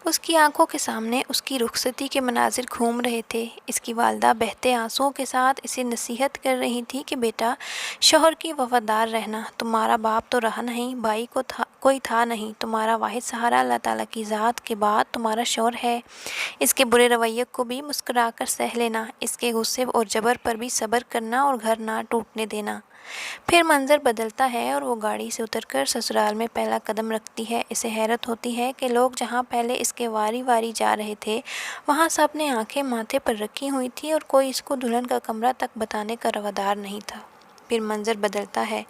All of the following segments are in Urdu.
اس کی آنکھوں کے سامنے اس کی رخصتی کے مناظر گھوم رہے تھے۔ اس کی والدہ بہتے آنسوؤں کے ساتھ اسے نصیحت کر رہی تھی کہ بیٹا، شوہر کی وفادار رہنا، تمہارا باپ تو رہا نہیں، بھائی کو کوئی تھا نہیں، تمہارا واحد سہارا اللہ تعالیٰ کی ذات کے بعد تمہارا شوہر ہے۔ اس کے برے رویے کو بھی مسکرا کر سہ لینا، اس کے غصے اور جبر پر بھی صبر کرنا اور گھر نہ ٹوٹنے دینا۔ پھر منظر بدلتا ہے اور وہ گاڑی سے اتر کر سسرال میں پہلا قدم رکھتی ہے۔ اسے حیرت ہوتی ہے کہ لوگ جہاں پہلے اس کے واری واری جا رہے تھے، وہاں سب نے آنکھیں ماتھے پر رکھی ہوئی تھی اور کوئی اس کو دلہن کا کمرہ تک بتانے کا روادار نہیں تھا۔ پھر منظر بدلتا ہے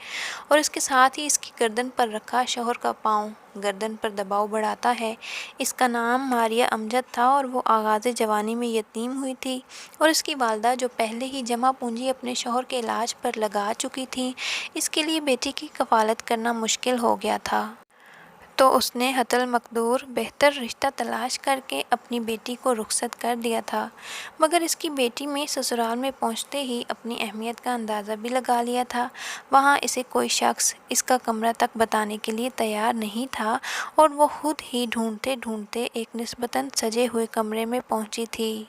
اور اس کے ساتھ ہی اس کی گردن پر رکھا شوہر کا پاؤں گردن پر دباؤ بڑھاتا ہے۔ اس کا نام ماریہ امجد تھا اور وہ آغاز جوانی میں یتیم ہوئی تھی، اور اس کی والدہ جو پہلے ہی جمع پونجی اپنے شوہر کے علاج پر لگا چکی تھی، اس کے لیے بیٹی کی کفالت کرنا مشکل ہو گیا تھا۔ تو اس نے حتی المقدور بہتر رشتہ تلاش کر کے اپنی بیٹی کو رخصت کر دیا تھا، مگر اس کی بیٹی میں سسرال میں پہنچتے ہی اپنی اہمیت کا اندازہ بھی لگا لیا تھا۔ وہاں اسے کوئی شخص اس کا کمرہ تک بتانے کے لیے تیار نہیں تھا اور وہ خود ہی ڈھونڈتے ڈھونڈتے ایک نسبتاً سجے ہوئے کمرے میں پہنچی تھی۔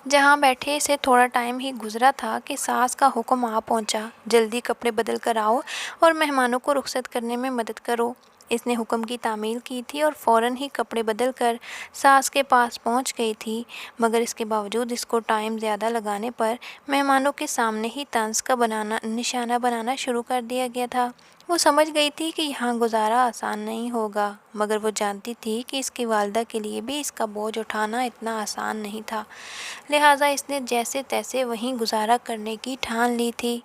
جہاں بیٹھے سے تھوڑا ٹائم ہی گزرا تھا کہ ساس کا حکم آ پہنچا، جلدی کپڑے بدل کر آؤ اور مہمانوں کو رخصت کرنے میں مدد کرو۔ اس نے حکم کی تعمیل کی تھی اور فوراً ہی کپڑے بدل کر ساس کے پاس پہنچ گئی تھی، مگر اس کے باوجود اس کو ٹائم زیادہ لگانے پر مہمانوں کے سامنے ہی طنز کا نشانہ بنانا شروع کر دیا گیا تھا۔ وہ سمجھ گئی تھی کہ یہاں گزارا آسان نہیں ہوگا، مگر وہ جانتی تھی کہ اس کی والدہ کے لیے بھی اس کا بوجھ اٹھانا اتنا آسان نہیں تھا، لہٰذا اس نے جیسے تیسے وہیں گزارا کرنے کی ٹھان لی تھی۔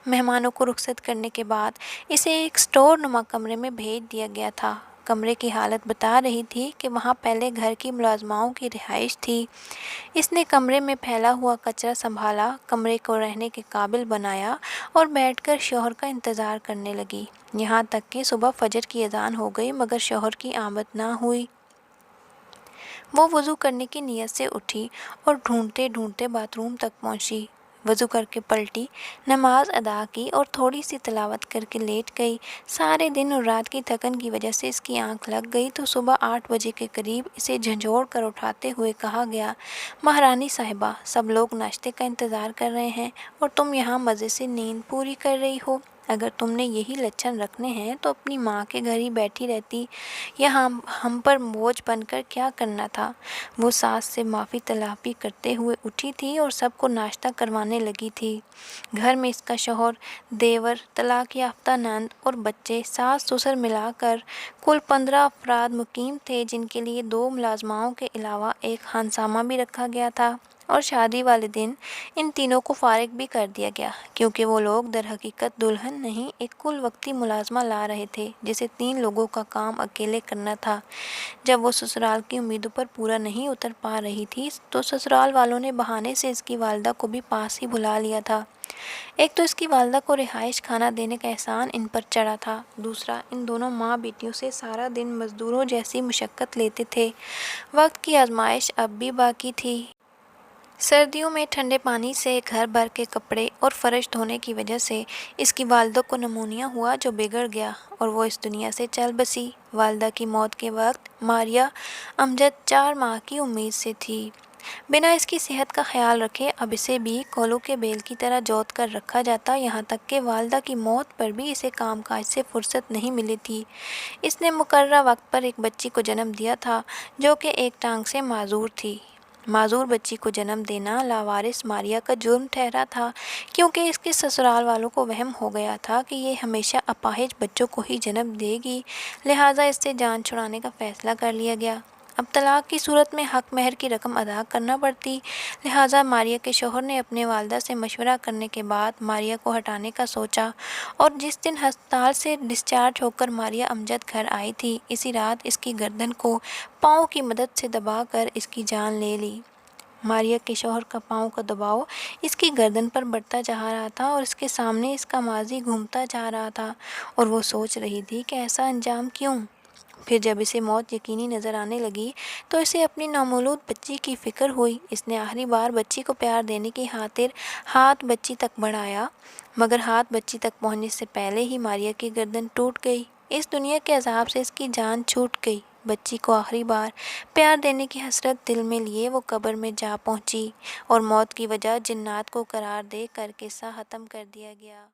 مہمانوں کو رخصت کرنے کے بعد اسے ایک اسٹور نما کمرے میں بھیج دیا گیا تھا۔ کمرے کی حالت بتا رہی تھی کہ وہاں پہلے گھر کی ملازماؤں کی رہائش تھی۔ اس نے کمرے میں پھیلا ہوا کچرا سنبھالا، کمرے کو رہنے کے قابل بنایا اور بیٹھ کر شوہر کا انتظار کرنے لگی، یہاں تک کہ صبح فجر کی اذان ہو گئی مگر شوہر کی آمد نہ ہوئی۔ وہ وضو کرنے کی نیت سے اٹھی اور ڈھونڈتے ڈھونڈتے باتھ روم تک پہنچی۔ وضو کر کے پلٹی، نماز ادا کی اور تھوڑی سی تلاوت کر کے لیٹ گئی۔ سارے دن اور رات کی تھکن کی وجہ سے اس کی آنکھ لگ گئی تو صبح 8 بجے کے قریب اسے جھنجھوڑ کر اٹھاتے ہوئے کہا گیا، مہارانی صاحبہ، سب لوگ ناشتے کا انتظار کر رہے ہیں اور تم یہاں مزے سے نیند پوری کر رہی ہو۔ اگر تم نے یہی لچھن رکھنے ہیں تو اپنی ماں کے گھر ہی بیٹھی رہتی، یہاں ہم پر بوجھ بن کر کیا کرنا تھا۔ وہ ساس سے معافی طلبی کرتے ہوئے اٹھی تھی اور سب کو ناشتہ کروانے لگی تھی۔ گھر میں اس کا شوہر، دیور، طلاق یافتہ نند اور بچے، ساس سسر ملا کر کل 15 افراد مقیم تھے، جن کے لیے 2 ملازماؤں کے علاوہ ایک خانسامہ بھی رکھا گیا تھا، اور شادی والے دن ان تینوں کو فارغ بھی کر دیا گیا، کیونکہ وہ لوگ در حقیقت دلہن نہیں، ایک کل وقتی ملازمہ لا رہے تھے جسے 3 لوگوں کا کام اکیلے کرنا تھا۔ جب وہ سسرال کی امیدوں پر پورا نہیں اتر پا رہی تھی تو سسرال والوں نے بہانے سے اس کی والدہ کو بھی پاس ہی بلا لیا تھا۔ ایک تو اس کی والدہ کو رہائش کھانا دینے کا احسان ان پر چڑھا تھا، دوسرا ان دونوں ماں بیٹیوں سے سارا دن مزدوروں جیسی مشقت لیتے تھے۔ وقت کی آزمائش اب بھی باقی تھی۔ سردیوں میں ٹھنڈے پانی سے گھر بھر کے کپڑے اور فرش دھونے کی وجہ سے اس کی والدہ کو نمونیا ہوا جو بگڑ گیا اور وہ اس دنیا سے چل بسی۔ والدہ کی موت کے وقت ماریہ امجد 4 ماہ کی امید سے تھی۔ بنا اس کی صحت کا خیال رکھے اب اسے بھی کولو کے بیل کی طرح جوت کر رکھا جاتا، یہاں تک کہ والدہ کی موت پر بھی اسے کام کاج سے فرصت نہیں ملی تھی۔ اس نے مقررہ وقت پر ایک بچی کو جنم دیا تھا جو کہ ایک ٹانگ سے معذور تھی۔ معذور بچی کو جنم دینا لاوارث ماریہ کا جرم ٹھہرا تھا، کیونکہ اس کے سسرال والوں کو وہم ہو گیا تھا کہ یہ ہمیشہ اپاہج بچوں کو ہی جنم دے گی، لہٰذا اس سے جان چھڑانے کا فیصلہ کر لیا گیا۔ اب طلاق کی صورت میں حق مہر کی رقم ادا کرنا پڑتی، لہٰذا ماریہ کے شوہر نے اپنے والدہ سے مشورہ کرنے کے بعد ماریہ کو ہٹانے کا سوچا، اور جس دن ہسپتال سے ڈسچارج ہو کر ماریہ امجد گھر آئی تھی، اسی رات اس کی گردن کو پاؤں کی مدد سے دبا کر اس کی جان لے لی۔ ماریہ کے شوہر کا پاؤں کا دباؤ اس کی گردن پر بڑھتا جا رہا تھا اور اس کے سامنے اس کا ماضی گھومتا جا رہا تھا، اور وہ سوچ رہی تھی کہ ایسا انجام کیوں؟ پھر جب اسے موت یقینی نظر آنے لگی تو اسے اپنی نومولود بچی کی فکر ہوئی۔ اس نے آخری بار بچی کو پیار دینے کی خاطر ہاتھ بچی تک بڑھایا، مگر ہاتھ بچی تک پہنچنے سے پہلے ہی ماریہ کی گردن ٹوٹ گئی۔ اس دنیا کے عذاب سے اس کی جان چھوٹ گئی۔ بچی کو آخری بار پیار دینے کی حسرت دل میں لیے وہ قبر میں جا پہنچی اور موت کی وجہ جنات کو قرار دے کر قصہ ختم کر دیا گیا۔